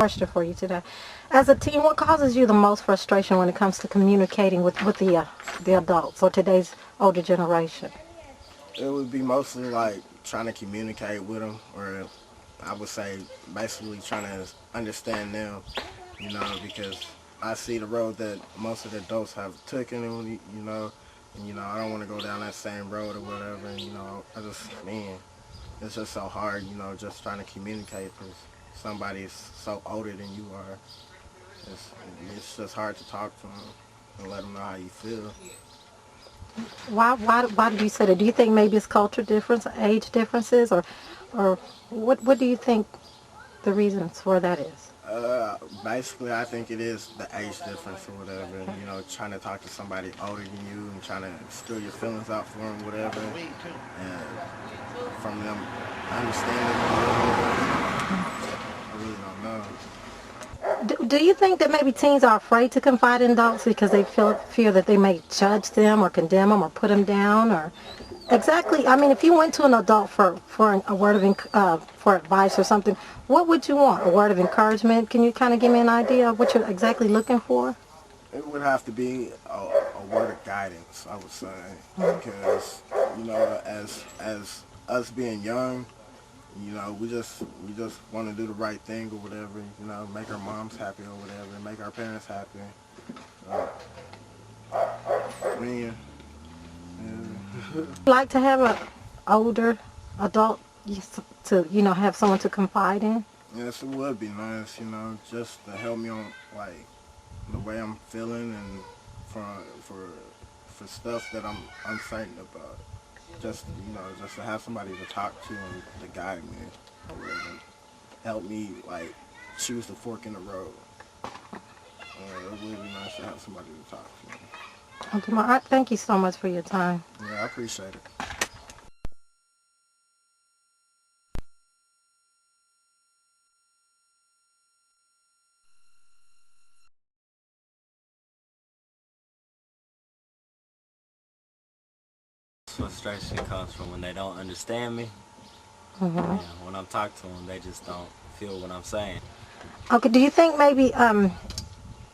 question for you today. As a teen, what causes you the most frustration when it comes to communicating with the adults or today's older generation? It would be mostly like trying to communicate with them, or I would say basically trying to understand them, because I see the road that most of the adults have taken, and I don't want to go down that same road or whatever. And it's just so hard, just trying to communicate because somebody's so older than you are. It's just hard to talk to them and let them know how you feel. Why did you say that? Do you think maybe it's culture difference, age differences, or what do you think the reasons for that is? Basically, I think it is the age difference or whatever. Trying to talk to somebody older than you and trying to steal your feelings out for them, whatever. And from them understanding, I really don't know. Do you think that maybe teens are afraid to confide in adults because they fear that they may judge them or condemn them or put them down, or exactly? I mean, if you went to an adult for a word of for advice or something, what would you want? A word of encouragement? Can you kind of give me an idea of what you're exactly looking for? It would have to be a word of guidance, I would say, because as us being young, we just want to do the right thing or whatever, make our moms happy or whatever, make our parents happy. Yeah. Like to have an older adult to have someone to confide in? Yes, it would be nice, just to help me on like the way I'm feeling and for stuff that I'm uncertain about. Just to have somebody to talk to and to guide me, and help me like choose the fork in the road. It would be nice to have somebody to talk to. Okay, Ma, thank you so much for your time. Yeah, I appreciate it. Frustration comes from when they don't understand me. Mm-hmm. And when I'm talking to them, they just don't feel what I'm saying. Okay, do you think maybe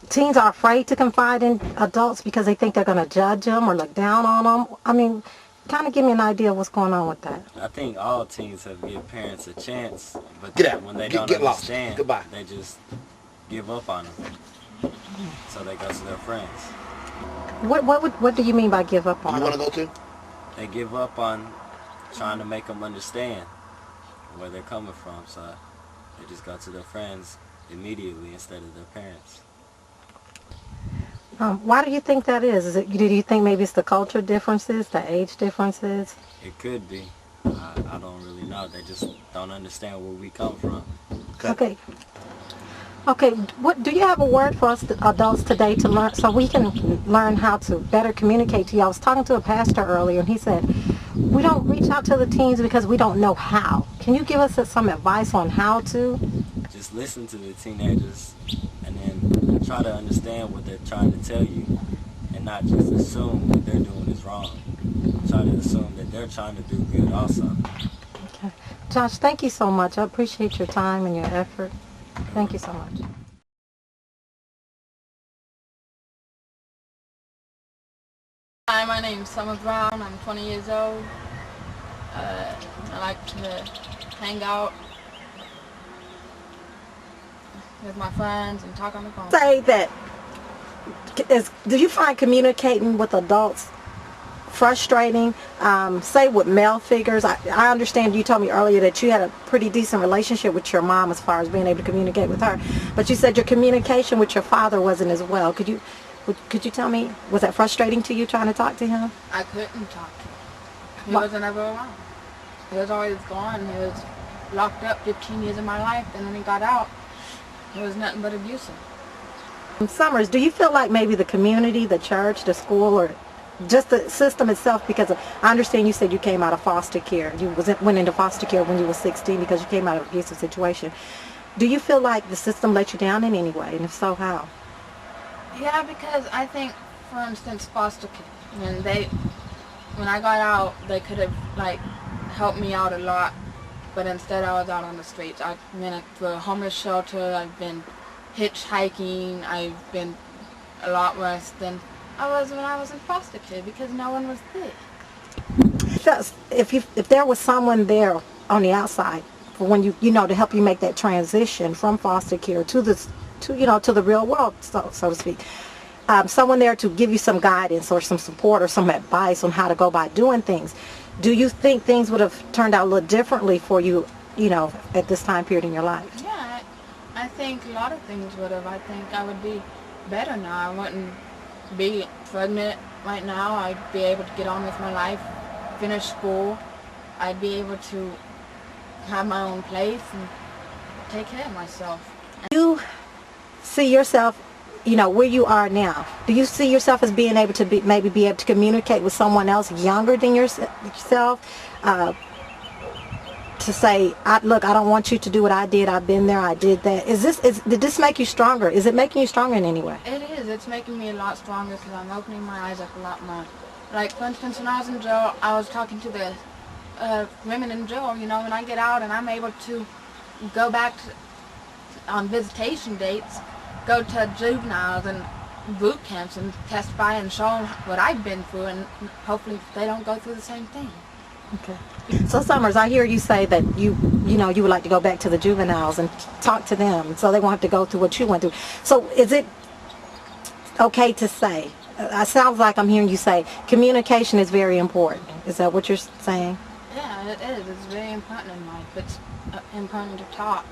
teens are afraid to confide in adults because they think they're going to judge them or look down on them? I mean, kind of give me an idea of what's going on with that. I think all teens have given parents a chance, but when they Get don't lost. understand, Goodbye. they just give up on them. So they go to their friends. What do you mean by give up on You them? want to go to? They give up on trying to make them understand where they're coming from, so they just go to their friends immediately instead of their parents. Why do you think that is? Do you think maybe it's the culture differences, the age differences? It could be. I don't really know. They just don't understand where we come from. Okay. Okay, what do you have a word for us adults today to learn so we can learn how to better communicate to you? I was talking to a pastor earlier and he said, we don't reach out to the teens because we don't know how. Can you give us some advice on how to? Just listen to the teenagers and then try to understand what they're trying to tell you and not just assume what they're doing is wrong. Try to assume that they're trying to do good also. Okay. Josh, thank you so much. I appreciate your time and your effort. Thank you so much. Hi, my name's Summer Brown. I'm 20 years old. I like to hang out with my friends and talk on the phone. Say that, do you find communicating with adults frustrating? Say with male figures. I understand you told me earlier that you had a pretty decent relationship with your mom as far as being able to communicate with her, but you said your communication with your father wasn't as well. Could you tell me, was that frustrating to you trying to talk to him? I couldn't talk to him. He wasn't ever around. He was always gone. He was locked up 15 years of my life, and when he got out, it was nothing but abusive. Summers, do you feel like maybe the community, the church, the school, or just the system itself, because I understand you said you came out of foster care. You went into foster care when you were 16 because you came out of an abusive situation. Do you feel like the system let you down in any way, and if so, how? Yeah, because I think, for instance, foster care, when I got out, they could have helped me out a lot but instead I was out on the streets. I've been at the homeless shelter, I've been hitchhiking, I've been a lot worse than I was when I was in foster care because no one was there. If there was someone there on the outside for when you know to help you make that transition from foster care to the real world, so to speak, someone there to give you some guidance or some support or some advice on how to go by doing things, do you think things would have turned out a little differently for you, at this time period in your life? Yeah, I think a lot of things would have. I think I would be better now. I wouldn't be pregnant right now. I'd be able to get on with my life, finish school. I'd be able to have my own place and take care of myself. You see yourself, where you are now. Do you see yourself as being able to maybe be able to communicate with someone else younger than yourself? To say, look, I don't want you to do what I did. I've been there. I did that. Did this make you stronger? Is it making you stronger in any way? It is. It's making me a lot stronger because I'm opening my eyes up a lot more. Like, for instance, when I was in jail, I was talking to the women in jail, when I get out and I'm able to go back on visitation dates, go to juveniles and boot camps and testify and show them what I've been through, and hopefully they don't go through the same thing. Okay. So Summers, I hear you say that you would like to go back to the juveniles and talk to them so they won't have to go through what you went through. So is it okay to say, it sounds like I'm hearing you say communication is very important. Is that what you're saying? Yeah, it is. It's very important in life. It's important to talk.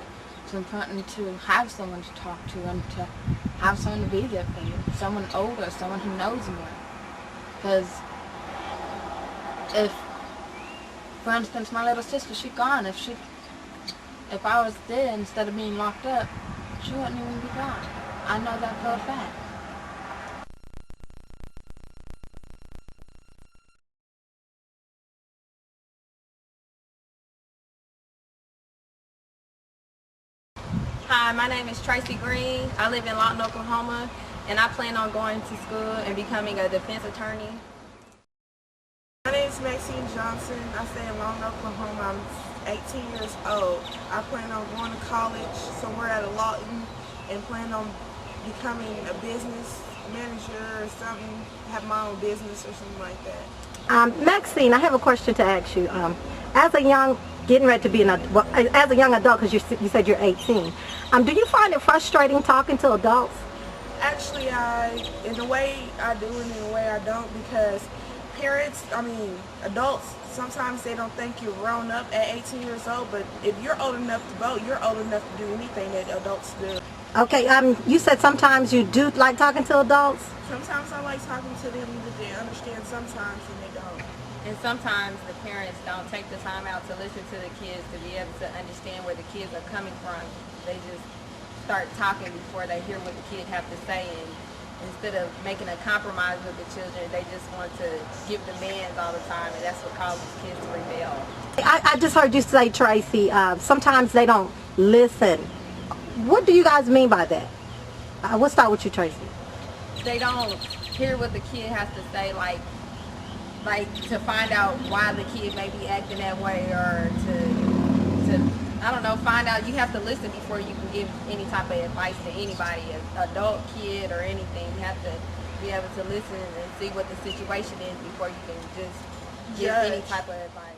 It's important to have someone to talk to and to have someone to be there for you. Someone older, someone who knows more. Because if, for instance, my little sister, she's gone. If I was there instead of being locked up, she wouldn't even be gone. I know that for a fact. Hi, my name is Tracy Green. I live in Lawton, Oklahoma, and I plan on going to school and becoming a defense attorney. My name is Maxine Johnson. I stay in Lawton, Oklahoma. I'm 18 years old. I plan on going to college somewhere at a Lawton and plan on becoming a business manager or something, have my own business or something like that. Maxine, I have a question to ask you. As a young, getting ready to be as a young adult, because you said you're 18, do you find it frustrating talking to adults? Actually, in a way I do and in a way I don't, because adults, sometimes they don't think you're grown up at 18 years old, but if you're old enough to vote, you're old enough to do anything that adults do. Okay, you said sometimes you do like talking to adults? Sometimes I like talking to them, but they understand sometimes and they don't. And sometimes the parents don't take the time out to listen to the kids to be able to understand where the kids are coming from. They just start talking before they hear what the kid have to say, and instead of making a compromise with the children, they just want to give demands all the time, and that's what causes kids to rebel. I just heard you say, Tracy, sometimes they don't listen. What do you guys mean by that? We'll start with you, Tracy. They don't hear what the kid has to say, like to find out why the kid may be acting that way, or to I don't know, find out. You have to listen before you can give any type of advice to anybody, an adult, kid, or anything. You have to be able to listen and see what the situation is before you can just give any type of advice.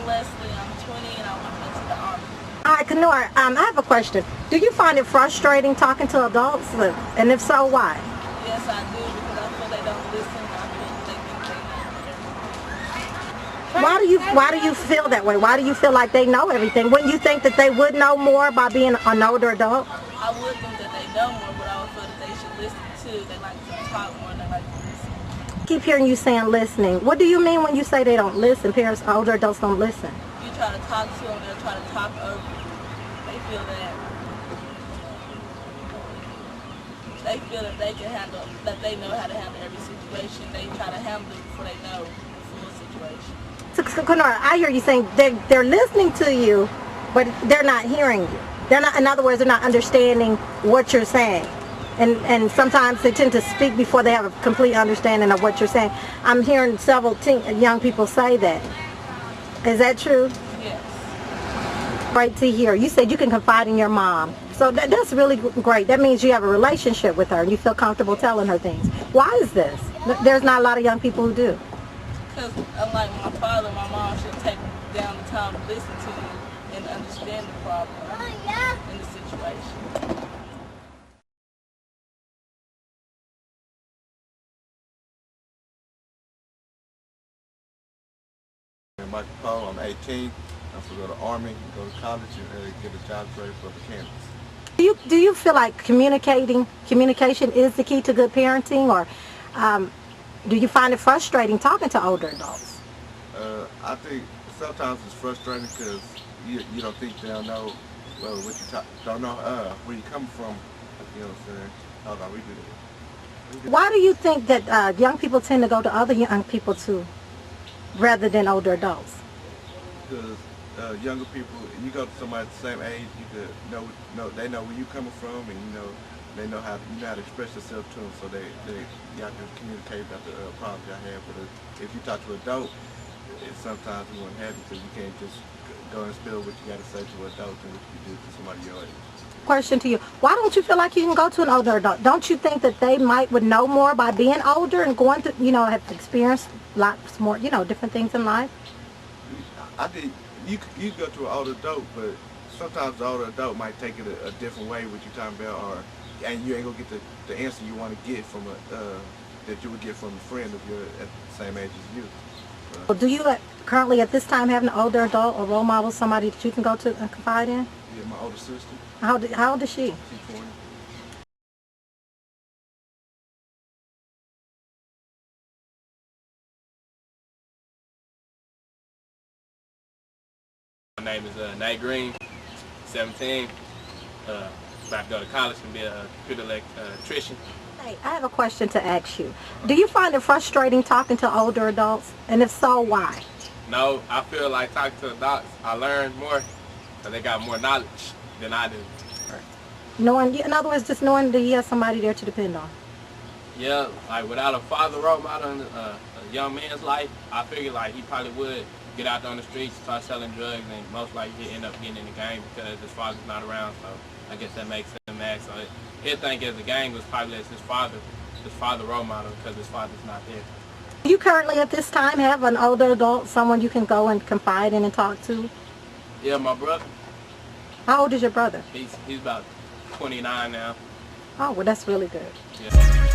Leslie, I'm 20 and I want to go to the Army. All right, Kenora, I have a question. Do you find it frustrating talking to adults? And if so, why? Yes, I do, because I feel they don't listen. Why do you feel that way? Why do you feel like they know everything? Wouldn't you think that they would know more by being an older adult? I would think that they know more, but I also feel that they should listen too. They like to talk more, they like to listen. I keep hearing you saying listening. What do you mean when you say they don't listen? Parents, older adults don't listen. You try to talk to them, they'll try to talk over you. They feel that they can handle, that they know how to handle every situation. They try to handle it before they know the full situation. So, Kenora, I hear you saying they're listening to you, but they're not hearing you. They're not, in other words, they're not understanding what you're saying. and sometimes they tend to speak before they have a complete understanding of what you're saying. I'm hearing several young people say that. Is that true? Yes. Great to hear. You said you can confide in your mom. So that's really great. That means you have a relationship with her and you feel comfortable telling her things. Why is this? There's not a lot of young people who do. Because unlike my father, my mom should take down the time to listen to you and understand the problem and the situation. Michael Poe, I'm 18. I'm supposed to go to the Army, go to college, and get a job trade for the campus. Do you feel like communication is the key to good parenting, or do you find it frustrating talking to older adults? I think sometimes it's frustrating because you don't think they'll know what you don't know where you come from. You know what I'm saying? Hold on, we do that. Why do you think that young people tend to go to other young people too, rather than older adults? Because younger people, you go to somebody the same age, you could they know where you coming from, and they know how to express yourself to them, so y'all can communicate about the problems y'all have. But if you talk to an adult, sometimes you won't have it, because you can't just go and spill what you got to say to an adult and what you do to somebody your age. Question to you: why don't you feel like you can go to an older adult? Don't you think that they would know more by being older and going to, have experienced lots more, different things in life? I think you go to an older adult, but sometimes the older adult might take it a different way, what you're talking about, and you ain't gonna get the answer you want to get from that you would get from a friend if you're at the same age as you. Well, do you currently at this time have an older adult or role model, somebody that you can go to and confide in? Yeah, my older sister. How old is she? She's 20. My name is Nate Green, 17. About to go to college and be a computer electrician. Hey, I have a question to ask you. Do you find it frustrating talking to older adults? And if so, why? No, I feel like talking to adults, I learn more because they got more knowledge than I do. In other words, just knowing that you have somebody there to depend on. Yeah, like without a father role model in a young man's life, I figure like he probably would get out there on the streets, start selling drugs, and most likely he'd end up getting in the game because his father's not around. So I guess that makes him mad. So he'd think as the gang was probably as his father role model because his father's not there. Do you currently at this time have an older adult, someone you can go and confide in and talk to? Yeah, my brother. How old is your brother? He's about 29 now. Oh, well, that's really good. Yeah.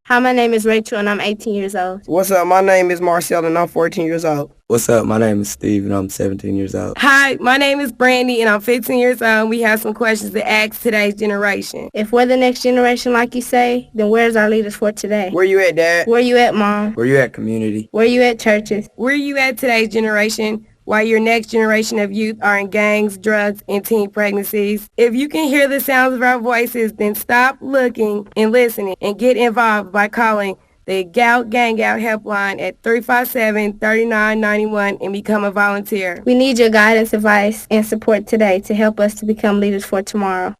Hi, my name is Rachel and I'm 18 years old. What's up? My name is Marcel and I'm 14 years old. What's up? My name is Steve and I'm 17 years old. Hi, my name is Brandy and I'm 15 years old. We have some questions to ask today's generation. If we're the next generation like you say, then where's our leaders for today? Where you at, Dad? Where you at, Mom? Where you at, community? Where you at, churches? Where you at today's generation? While your next generation of youth are in gangs, drugs, and teen pregnancies. If you can hear the sounds of our voices, then stop looking and listening and get involved by calling the Gout Gang Out helpline at 357-3991 and become a volunteer. We need your guidance, advice, and support today to help us to become leaders for tomorrow.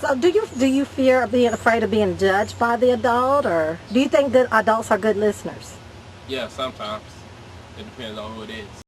So do you fear being afraid of being judged by the adult, or do you think that adults are good listeners? Yeah, sometimes. It depends on who it is.